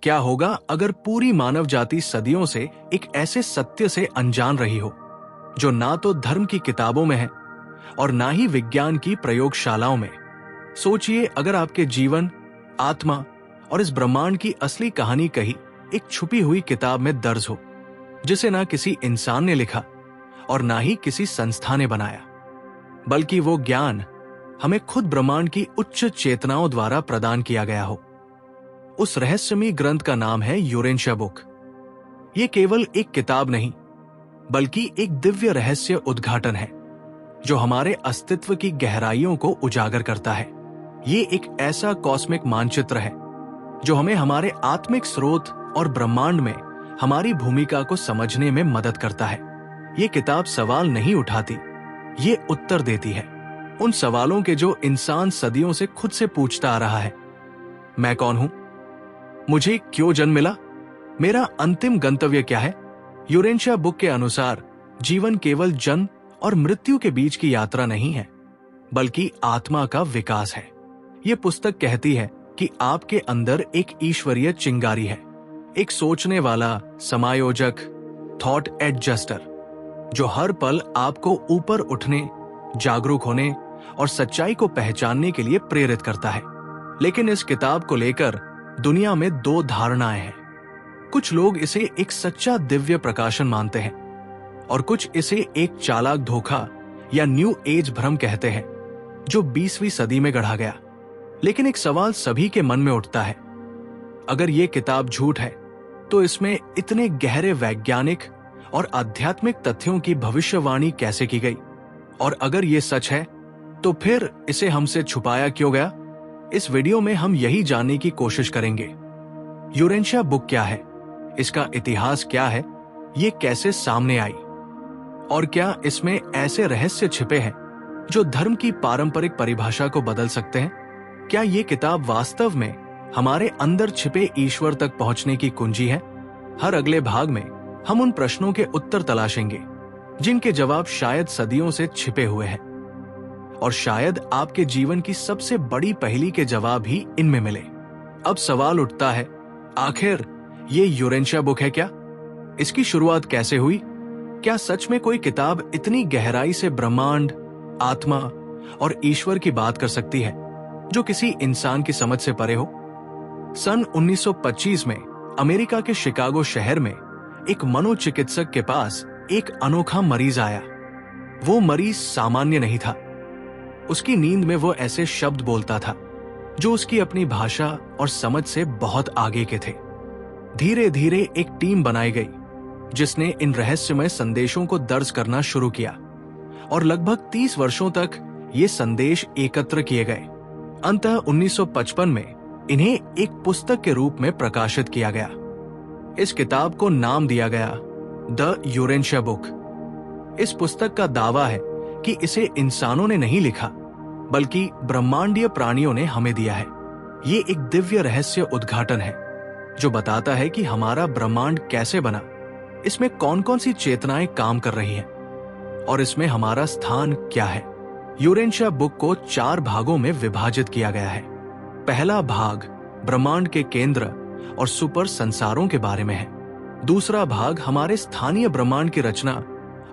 क्या होगा अगर पूरी मानव जाति सदियों से एक ऐसे सत्य से अनजान रही हो जो ना तो धर्म की किताबों में है और ना ही विज्ञान की प्रयोगशालाओं में। सोचिए, अगर आपके जीवन, आत्मा और इस ब्रह्मांड की असली कहानी कहीं एक छुपी हुई किताब में दर्ज हो, जिसे ना किसी इंसान ने लिखा और ना ही किसी संस्था ने बनाया, बल्कि वो ज्ञान हमें खुद ब्रह्मांड की उच्च चेतनाओं द्वारा प्रदान किया गया हो। उस रहस्यमयी ग्रंथ का नाम है यूरेंशिया बुक। ये केवल एक किताब नहीं, बल्कि एक दिव्य रहस्य उद्घाटन है जो हमारे अस्तित्व की गहराइयों को उजागर करता है। ये एक ऐसा कॉस्मिक मानचित्र है जो हमें हमारे आत्मिक स्रोत और ब्रह्मांड में हमारी भूमिका को समझने में मदद करता है। ये किताब सवाल नहीं उठाती, ये उत्तर देती है, उन सवालों के जो इंसान सदियों से खुद से पूछता आ रहा है। मैं कौन हूं? मुझे क्यों जन्म मिला? मेरा अंतिम गंतव्य क्या है? यूरेंशिया बुक के अनुसार जीवन केवल जन्म और मृत्यु के बीच की यात्रा नहीं है, बल्कि आत्मा का विकास है। ये पुस्तक कहती है कि आपके अंदर एक ईश्वरीय चिंगारी है, एक सोचने वाला समायोजक, थॉट एडजस्टर, जो हर पल आपको ऊपर उठने, जागरूक होने और सच्चाई को पहचानने के लिए प्रेरित करता है। लेकिन इस किताब को लेकर दुनिया में दो धारणाएं हैं। कुछ लोग इसे एक सच्चा दिव्य प्रकाशन मानते हैं और कुछ इसे एक चालाक धोखा या न्यू एज भ्रम कहते हैं जो 20वीं सदी में गढ़ा गया। लेकिन एक सवाल सभी के मन में उठता है, अगर ये किताब झूठ है तो इसमें इतने गहरे वैज्ञानिक और आध्यात्मिक तथ्यों की भविष्यवाणी कैसे की गई? और अगर ये सच है तो फिर इसे हमसे छुपाया क्यों गया? इस वीडियो में हम यही जानने की कोशिश करेंगे। यूरेंशिया बुक क्या है, इसका इतिहास क्या है, ये कैसे सामने आई, और क्या इसमें ऐसे रहस्य छिपे हैं जो धर्म की पारंपरिक परिभाषा को बदल सकते हैं? क्या ये किताब वास्तव में हमारे अंदर छिपे ईश्वर तक पहुंचने की कुंजी है? हर अगले भाग में हम उन प्रश्नों के उत्तर तलाशेंगे जिनके जवाब शायद सदियों से छिपे हुए हैं, और शायद आपके जीवन की सबसे बड़ी पहेली के जवाब ही इनमें मिले। अब सवाल उठता है, आखिर ये यूरेंशिया बुक है क्या? इसकी शुरुआत कैसे हुई? क्या सच में कोई किताब इतनी गहराई से ब्रह्मांड, आत्मा और ईश्वर की बात कर सकती है जो किसी इंसान की समझ से परे हो? सन 1925 में अमेरिका के शिकागो शहर में एक मनोचिकित्सक के पास एक अनोखा मरीज आया। वो मरीज सामान्य नहीं था। उसकी नींद में वो ऐसे शब्द बोलता था जो उसकी अपनी भाषा और समझ से बहुत आगे के थे। धीरे धीरे एक टीम बनाई गई जिसने इन रहस्यमय संदेशों को दर्ज करना शुरू किया, और लगभग 30 वर्षों तक ये संदेश एकत्र किए गए। अंततः 1955 में इन्हें एक पुस्तक के रूप में प्रकाशित किया गया। इस किताब को नाम दिया गया द यूरेंशिया बुक। इस पुस्तक का दावा है कि इसे इंसानों ने नहीं लिखा, बल्कि ब्रह्मांडीय प्राणियों ने हमें दिया है। ये एक दिव्य रहस्य उद्घाटन है जो बताता है कि हमारा ब्रह्मांड कैसे बना, इसमें कौन कौन सी चेतनाएं काम कर रही हैं, और इसमें हमारा स्थान क्या है। यूरेंशिया बुक को 4 भागों में विभाजित किया गया है। पहला भाग ब्रह्मांड के केंद्र और सुपर संसारों के बारे में है। दूसरा भाग हमारे स्थानीय ब्रह्मांड की रचना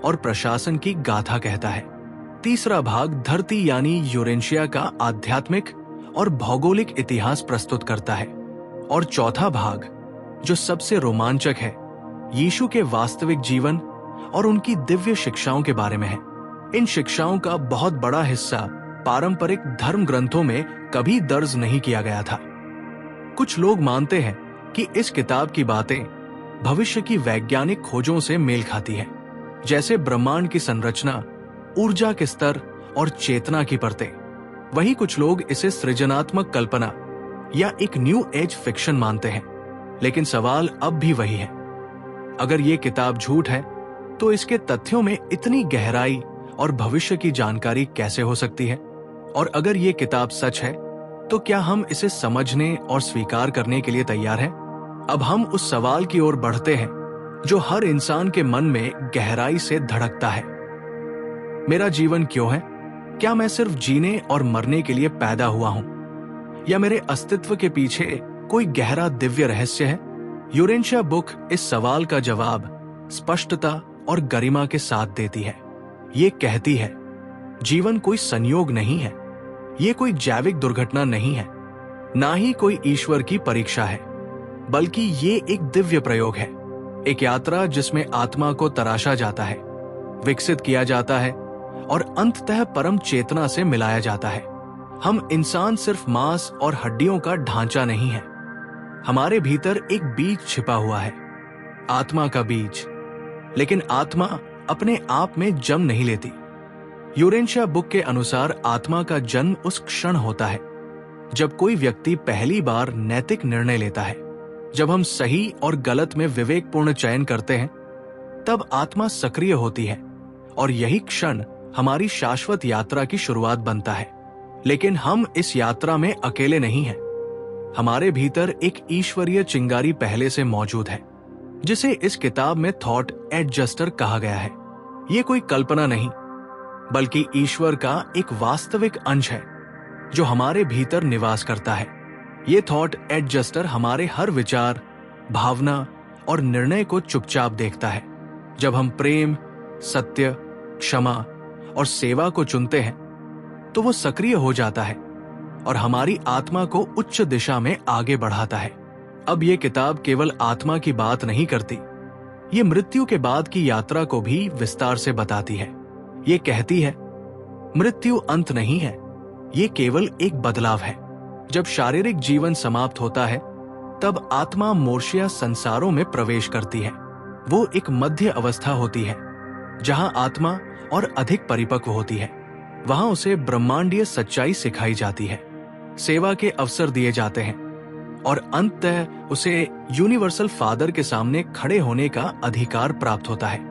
और प्रशासन की गाथा कहता है। तीसरा भाग धरती यानी यूरेंशिया का आध्यात्मिक और भौगोलिक इतिहास प्रस्तुत करता है। और चौथा भाग, जो सबसे रोमांचक है, यीशु के वास्तविक जीवन और उनकी दिव्य शिक्षाओं के बारे में है। इन शिक्षाओं का बहुत बड़ा हिस्सा पारंपरिक धर्म ग्रंथों में कभी दर्ज नहीं किया गया था। कुछ लोग मानते हैं कि इस किताब की बातें भविष्य की वैज्ञानिक खोजों से मेल खाती हैं, जैसे ब्रह्मांड की संरचना, ऊर्जा के स्तर और चेतना की परतें। वहीं कुछ लोग इसे सृजनात्मक कल्पना या एक न्यू एज फिक्शन मानते हैं। लेकिन सवाल अब भी वही है, अगर ये किताब झूठ है तो इसके तथ्यों में इतनी गहराई और भविष्य की जानकारी कैसे हो सकती है? और अगर ये किताब सच है तो क्या हम इसे समझने और स्वीकार करने के लिए तैयार हैं? अब हम उस सवाल की ओर बढ़ते हैं जो हर इंसान के मन में गहराई से धड़कता है। मेरा जीवन क्यों है? क्या मैं सिर्फ जीने और मरने के लिए पैदा हुआ हूं, या मेरे अस्तित्व के पीछे कोई गहरा दिव्य रहस्य है? यूरेंशिया बुक इस सवाल का जवाब स्पष्टता और गरिमा के साथ देती है। ये कहती है, जीवन कोई संयोग नहीं है, ये कोई जैविक दुर्घटना नहीं है, ना ही कोई ईश्वर की परीक्षा है, बल्कि ये एक दिव्य प्रयोग है, एक यात्रा जिसमें आत्मा को तराशा जाता है, विकसित किया जाता है और अंततः परम चेतना से मिलाया जाता है। हम इंसान सिर्फ मांस और हड्डियों का ढांचा नहीं है, हमारे भीतर एक बीज छिपा हुआ है, आत्मा का बीज। लेकिन आत्मा अपने आप में जन्म नहीं लेती। यूरेंशिया बुक के अनुसार आत्मा का जन्म उस क्षण होता है जब कोई व्यक्ति पहली बार नैतिक निर्णय लेता है। जब हम सही और गलत में विवेकपूर्ण चयन करते हैं, तब आत्मा सक्रिय होती है और यही क्षण हमारी शाश्वत यात्रा की शुरुआत बनता है। लेकिन हम इस यात्रा में अकेले नहीं हैं। हमारे भीतर एक ईश्वरीय चिंगारी पहले से मौजूद है, जिसे इस किताब में थॉट एडजस्टर कहा गया है। ये कोई कल्पना नहीं, बल्कि ईश्वर का एक वास्तविक अंश है जो हमारे भीतर निवास करता है। ये थॉट एडजस्टर हमारे हर विचार, भावना और निर्णय को चुपचाप देखता है। जब हम प्रेम, सत्य, क्षमा और सेवा को चुनते हैं, तो वो सक्रिय हो जाता है और हमारी आत्मा को उच्च दिशा में आगे बढ़ाता है। अब ये किताब केवल आत्मा की बात नहीं करती, ये मृत्यु के बाद की यात्रा को भी विस्तार से बताती है। ये कहती है, मृत्यु अंत नहीं है, ये केवल एक बदलाव है। जब शारीरिक जीवन समाप्त होता है, तब आत्मा मोर्शिया संसारों में प्रवेश करती है। वो एक मध्य अवस्था होती है, जहां आत्मा और अधिक परिपक्व होती है। वहां उसे ब्रह्मांडीय सच्चाई सिखाई जाती है, सेवा के अवसर दिए जाते हैं और अंततः उसे यूनिवर्सल फादर के सामने खड़े होने का अधिकार प्राप्त होता है।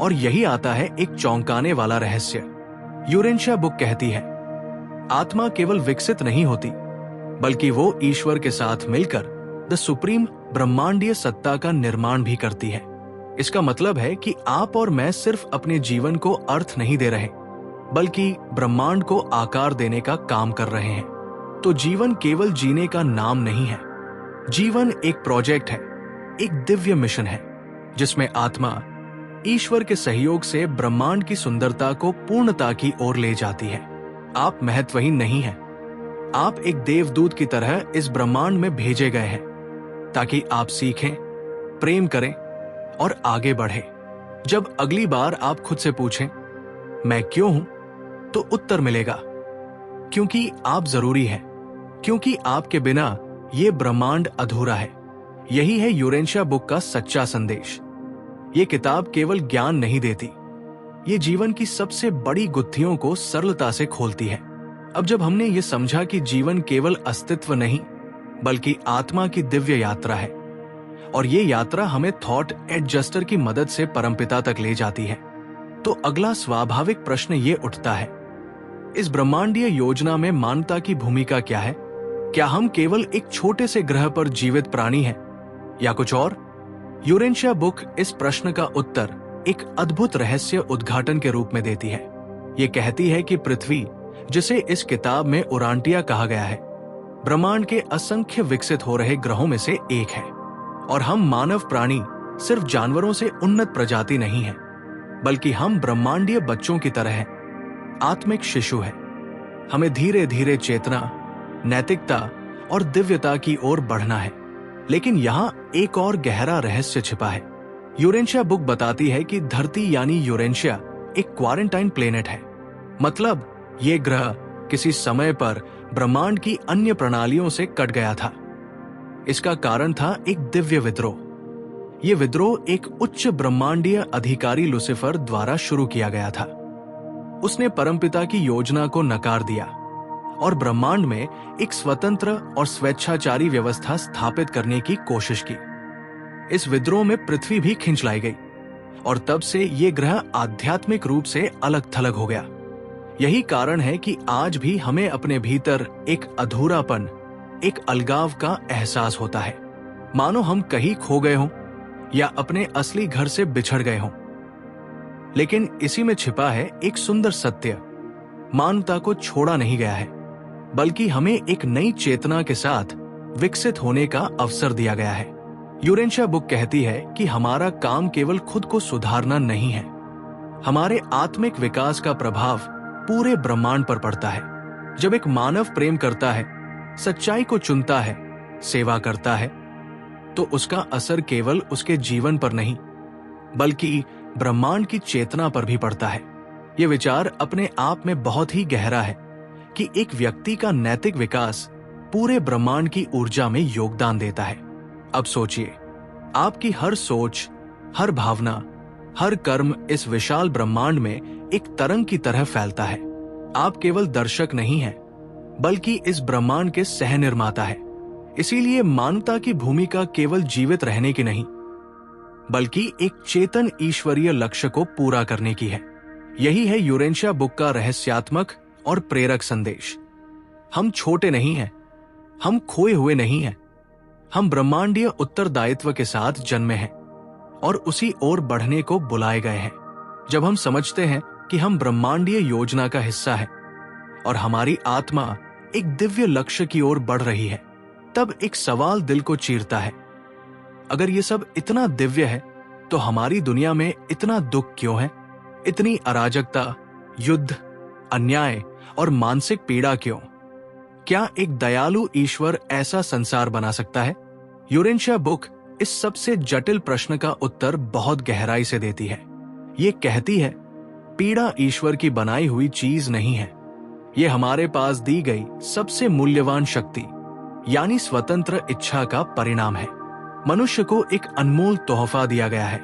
और यही आता है एक चौंकाने वाला रहस्य। यूरेंशिया बुक कहती है, आत्मा केवल विकसित नहीं होती, बल्कि वो ईश्वर के साथ मिलकर द सुप्रीम ब्रह्मांडीय सत्ता का निर्माण भी करती है। इसका मतलब है कि आप और मैं सिर्फ अपने जीवन को अर्थ नहीं दे रहे, बल्कि ब्रह्मांड को आकार देने का काम कर रहे हैं। तो जीवन केवल जीने का नाम नहीं है, जीवन एक प्रोजेक्ट है, एक दिव्य मिशन है, जिसमें आत्मा ईश्वर के सहयोग से ब्रह्मांड की सुंदरता को पूर्णता की ओर ले जाती है। आप महत्वहीन नहीं हैं, आप एक देवदूत की तरह इस ब्रह्मांड में भेजे गए हैं, ताकि आप सीखें, प्रेम करें और आगे बढ़े। जब अगली बार आप खुद से पूछें, मैं क्यों हूं, तो उत्तर मिलेगा, क्योंकि आप जरूरी हैं, क्योंकि आपके बिना ये ब्रह्मांड अधूरा है। यही है यूरेंशिया बुक का सच्चा संदेश। ये किताब केवल ज्ञान नहीं देती, ये जीवन की सबसे बड़ी गुत्थियों को सरलता से खोलती है। अब जब हमने ये समझा कि जीवन केवल अस्तित्व नहीं, बल्कि आत्मा की दिव्य यात्रा है, और ये यात्रा हमें थॉट एडजस्टर की मदद से परमपिता तक ले जाती है, तो अगला स्वाभाविक प्रश्न ये उठता है, इस ब्रह्मांडीय योजना में मानवता की भूमिका क्या है? क्या हम केवल एक छोटे से ग्रह पर जीवित प्राणी हैं, या कुछ और? यूरेंशिया बुक इस प्रश्न का उत्तर एक अद्भुत रहस्य उद्घाटन के रूप में देती है। ये कहती है कि पृथ्वी, जिसे इस किताब में उरांटिया कहा गया है, ब्रह्मांड के असंख्य विकसित हो रहे ग्रहों में से एक है, और हम मानव प्राणी सिर्फ जानवरों से उन्नत प्रजाति नहीं है, बल्कि हम ब्रह्मांडीय बच्चों की तरह हैं, आत्मिक शिशु है। हमें धीरे धीरे चेतना, नैतिकता और दिव्यता की ओर बढ़ना है। लेकिन यहाँ एक और गहरा रहस्य छिपा है। यूरेंशिया बुक बताती है कि धरती यानी यूरेंशिया एक क्वारंटाइन प्लेनेट है। मतलब ये ग्रह किसी समय पर ब्रह्मांड की अन्य प्रणालियों से कट गया था। इसका कारण था एक दिव्य विद्रोह। ये विद्रोह एक उच्च ब्रह्मांडीय अधिकारी लुसिफर द्वारा शुरू किया गया था। उसने परमपिता की योजना को नकार दिया और ब्रह्मांड में एक स्वतंत्र और स्वेच्छाचारी व्यवस्था स्थापित करने की कोशिश की। इस विद्रोह में पृथ्वी भी खिंच लाई गई और तब से ये ग्रह आध्यात्मिक रूप से अलग थलग हो गया। यही कारण है कि आज भी हमें अपने भीतर एक अधूरापन, एक अलगाव का एहसास होता है, मानो हम कहीं खो गए हों या अपने असली घर से बिछड़ गए हों। लेकिन इसी में छिपा है एक सुंदर सत्य। मानवता को छोड़ा नहीं गया है, बल्कि हमें एक नई चेतना के साथ विकसित होने का अवसर दिया गया है। यूरेंशिया बुक कहती है कि हमारा काम केवल खुद को सुधारना नहीं है, हमारे आत्मिक विकास का प्रभाव पूरे ब्रह्मांड पर पड़ता है। जब एक मानव प्रेम करता है, सच्चाई को चुनता है, सेवा करता है, तो उसका असर केवल उसके जीवन पर नहीं बल्कि ब्रह्मांड की चेतना पर भी पड़ता है। यह विचार अपने आप में बहुत ही गहरा है कि एक व्यक्ति का नैतिक विकास पूरे ब्रह्मांड की ऊर्जा में योगदान देता है। अब सोचिए, आपकी हर सोच, हर भावना, हर कर्म इस विशाल ब्रह्मांड में एक तरंग की तरह फैलता है। आप केवल दर्शक नहीं हैं, बल्कि इस ब्रह्मांड के सह निर्माता है। इसीलिए मानवता की भूमिका केवल जीवित रहने की नहीं, बल्कि एक चेतन ईश्वरीय लक्ष्य को पूरा करने की है। यही है यूरेंशिया बुक का रहस्यात्मक और प्रेरक संदेश। हम छोटे नहीं हैं, हम खोए हुए नहीं हैं, हम ब्रह्मांडीय उत्तरदायित्व के साथ जन्मे हैं और उसी ओर बढ़ने को बुलाए गए हैं। जब हम समझते हैं कि हम ब्रह्मांडीय योजना का हिस्सा हैं और हमारी आत्मा एक दिव्य लक्ष्य की ओर बढ़ रही है, तब एक सवाल दिल को चीरता है, अगर ये सब इतना दिव्य है तो हमारी दुनिया में इतना दुख क्यों है? इतनी अराजकता, युद्ध, अन्याय और मानसिक पीड़ा क्यों? क्या एक दयालु ईश्वर ऐसा संसार बना सकता है? यूरेंशिया बुक इस सबसे जटिल प्रश्न का उत्तर बहुत गहराई से देती है। ये कहती है, पीड़ा ईश्वर की बनाई हुई चीज नहीं है, ये हमारे पास दी गई सबसे मूल्यवान शक्ति यानी स्वतंत्र इच्छा का परिणाम है। मनुष्य को एक अनमोल तोहफा दिया गया है,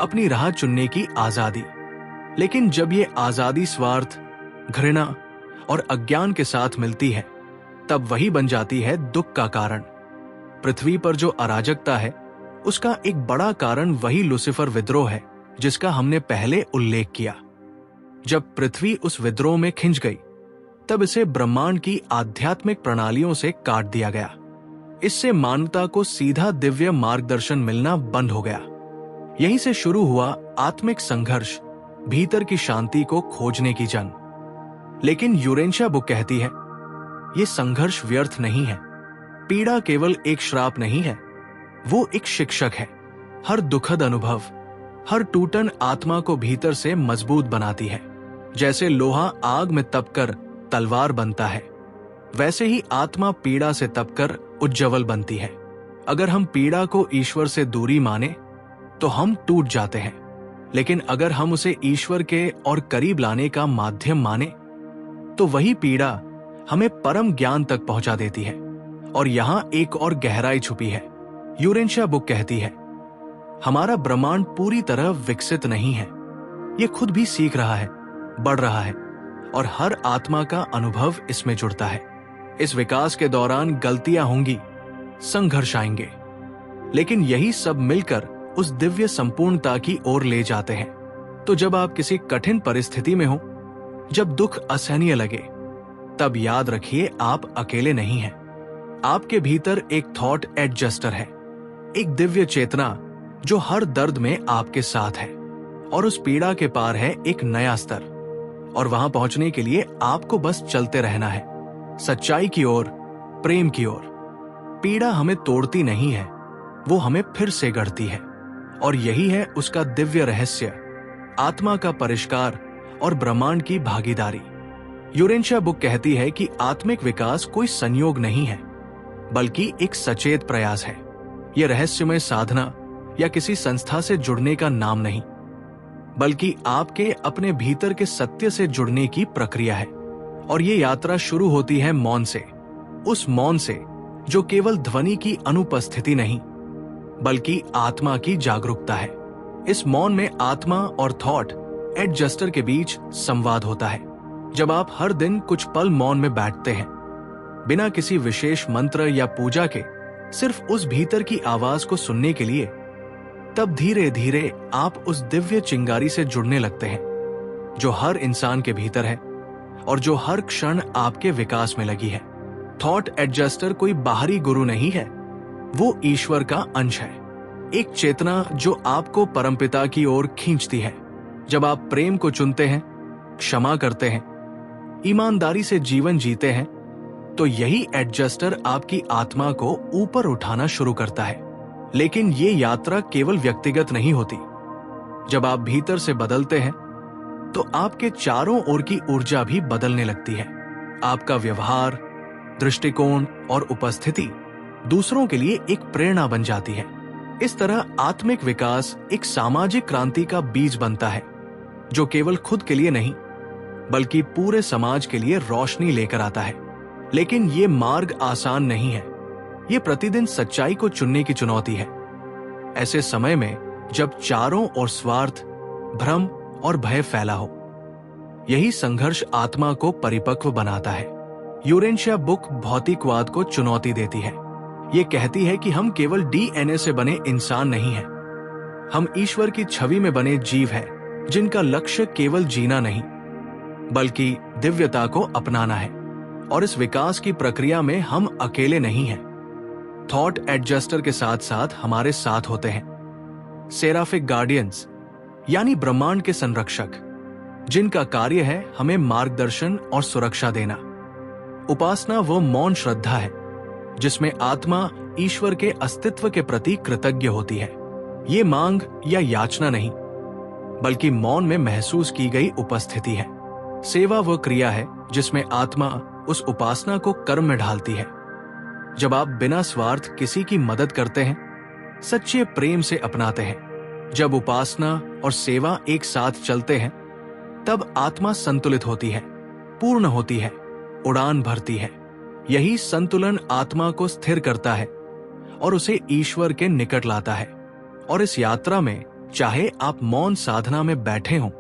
अपनी राह चुनने की आजादी। लेकिन जब ये आजादी स्वार्थ, घृणा और अज्ञान के साथ मिलती है, तब वही बन जाती है दुख का कारण। पृथ्वी पर जो अराजकता है, उसका एक बड़ा कारण वही लुसिफर विद्रोह है जिसका हमने पहले उल्लेख किया। जब पृथ्वी उस विद्रोह में खिंच गई, तब इसे ब्रह्मांड की आध्यात्मिक प्रणालियों से काट दिया गया। इससे मानवता को सीधा दिव्य मार्गदर्शन मिलना बंद हो गया। यहीं से शुरू हुआ आत्मिक संघर्ष, भीतर की शांति को खोजने की जंग। लेकिन यूरेंशिया बुक कहती है, यह संघर्ष व्यर्थ नहीं है। पीड़ा केवल एक श्राप नहीं है, वो एक शिक्षक है। हर दुखद अनुभव, हर टूटन आत्मा को भीतर से मजबूत बनाती है। जैसे लोहा आग में तपकर तलवार बनता है, वैसे ही आत्मा पीड़ा से तपकर उज्ज्वल बनती है। अगर हम पीड़ा को ईश्वर से दूरी माने तो हम टूट जाते हैं, लेकिन अगर हम उसे ईश्वर के और करीब लाने का माध्यम माने तो वही पीड़ा हमें परम ज्ञान तक पहुंचा देती है। और यहां एक और गहराई छुपी है। यूरेंशिया बुक कहती है, हमारा ब्रह्मांड पूरी तरह विकसित नहीं है, ये खुद भी सीख रहा है, बढ़ रहा है और हर आत्मा का अनुभव इसमें जुड़ता है। इस विकास के दौरान गलतियां होंगी, संघर्ष आएंगे, लेकिन यही सब मिलकर उस दिव्य संपूर्णता की ओर ले जाते हैं। तो जब आप किसी कठिन परिस्थिति में हो, जब दुख असहनीय लगे, तब याद रखिए आप अकेले नहीं हैं। आपके भीतर एक थॉट एडजस्टर है, एक दिव्य चेतना जो हर दर्द में आपके साथ है। और उस पीड़ा के पार है एक नया स्तर, और वहां पहुंचने के लिए आपको बस चलते रहना है, सच्चाई की ओर, प्रेम की ओर। पीड़ा हमें तोड़ती नहीं है, वो हमें फिर से गढ़ती है। और यही है उसका दिव्य रहस्य, आत्मा का परिष्कार और ब्रह्मांड की भागीदारी। यूरेंशिया बुक कहती है कि आत्मिक विकास कोई संयोग नहीं है, बल्कि एक सचेत प्रयास है। यह रहस्यमय साधना या किसी संस्था से जुड़ने का नाम नहीं, बल्कि आपके अपने भीतर के सत्य से जुड़ने की प्रक्रिया है। और ये यात्रा शुरू होती है मौन से, उस मौन से जो केवल ध्वनि की अनुपस्थिति नहीं, बल्कि आत्मा की जागरूकता है। इस मौन में आत्मा और थॉट एडजस्टर के बीच संवाद होता है। जब आप हर दिन कुछ पल मौन में बैठते हैं, बिना किसी विशेष मंत्र या पूजा के, सिर्फ उस भीतर की आवाज को सुनने के लिए, तब धीरे धीरे आप उस दिव्य चिंगारी से जुड़ने लगते हैं जो हर इंसान के भीतर है और जो हर क्षण आपके विकास में लगी है। थॉट एडजस्टर कोई बाहरी गुरु नहीं है, वो ईश्वर का अंश है, एक चेतना जो आपको परमपिता की ओर खींचती है। जब आप प्रेम को चुनते हैं, क्षमा करते हैं, ईमानदारी से जीवन जीते हैं, तो यही एडजस्टर आपकी आत्मा को ऊपर उठाना शुरू करता है। लेकिन ये यात्रा केवल व्यक्तिगत नहीं होती। जब आप भीतर से बदलते हैं तो आपके चारों ओर की ऊर्जा भी बदलने लगती है। आपका व्यवहार, दृष्टिकोण और उपस्थिति दूसरों के लिए एक प्रेरणा बन जाती है। इस तरह आत्मिक विकास एक सामाजिक क्रांति का बीज बनता है, जो केवल खुद के लिए नहीं बल्कि पूरे समाज के लिए रोशनी लेकर आता है। लेकिन ये मार्ग आसान नहीं है। ये प्रतिदिन सच्चाई को चुनने की चुनौती है। ऐसे समय में जब चारों ओर स्वार्थ, भ्रम और भय फैला हो, यही संघर्ष आत्मा को परिपक्व बनाता है। यूरेंशिया बुक भौतिकवाद को चुनौती देती है। ये कहती है कि हम केवल डीएनए से बने इंसान नहीं हैं। हम ईश्वर की छवि में बने जीव हैं, जिनका लक्ष्य केवल जीना नहीं बल्कि दिव्यता को अपनाना है। और इस विकास की प्रक्रिया में हम अकेले नहीं हैं। थॉट एडजस्टर के साथ साथ हमारे साथ होते हैं सेराफिक गार्डियंस, यानी ब्रह्मांड के संरक्षक, जिनका कार्य है हमें मार्गदर्शन और सुरक्षा देना। उपासना वो मौन श्रद्धा है जिसमें आत्मा ईश्वर के अस्तित्व के प्रति कृतज्ञ होती है। ये मांग या याचना नहीं बल्कि मौन में महसूस की गई उपस्थिति है। सेवा वो क्रिया है जिसमें आत्मा उस उपासना को कर्म में ढालती है। जब आप बिना स्वार्थ किसी की मदद करते हैं, सच्चे प्रेम से अपनाते हैं, जब उपासना और सेवा एक साथ चलते हैं, तब आत्मा संतुलित होती है, पूर्ण होती है, उड़ान भरती है। यही संतुलन आत्मा को स्थिर करता है और उसे ईश्वर के निकट लाता है। और इस यात्रा में चाहे आप मौन साधना में बैठे हों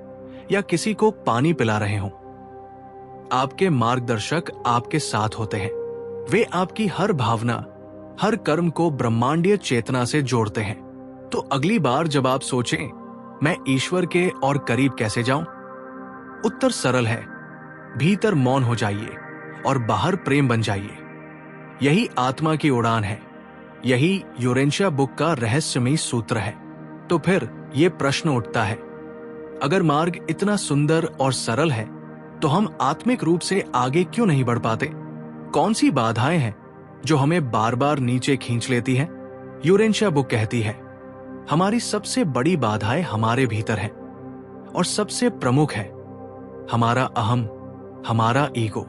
या किसी को पानी पिला रहे हों, आपके मार्गदर्शक आपके साथ होते हैं। वे आपकी हर भावना, हर कर्म को ब्रह्मांडीय चेतना से जोड़ते हैं। तो अगली बार जब आप सोचें, मैं ईश्वर के और करीब कैसे जाऊं, उत्तर सरल है, भीतर मौन हो जाइए और बाहर प्रेम बन जाइए। यही आत्मा की उड़ान है। यही यूरेंशिया बुक का रहस्यमयी सूत्र है। तो फिर ये प्रश्न उठता है, अगर मार्ग इतना सुंदर और सरल है तो हम आत्मिक रूप से आगे क्यों नहीं बढ़ पाते? कौन सी बाधाएं हैं जो हमें बार बार नीचे खींच लेती हैं? यूरेंशिया बुक कहती है, हमारी सबसे बड़ी बाधाएं हमारे भीतर हैं और सबसे प्रमुख है हमारा अहम, हमारा ईगो।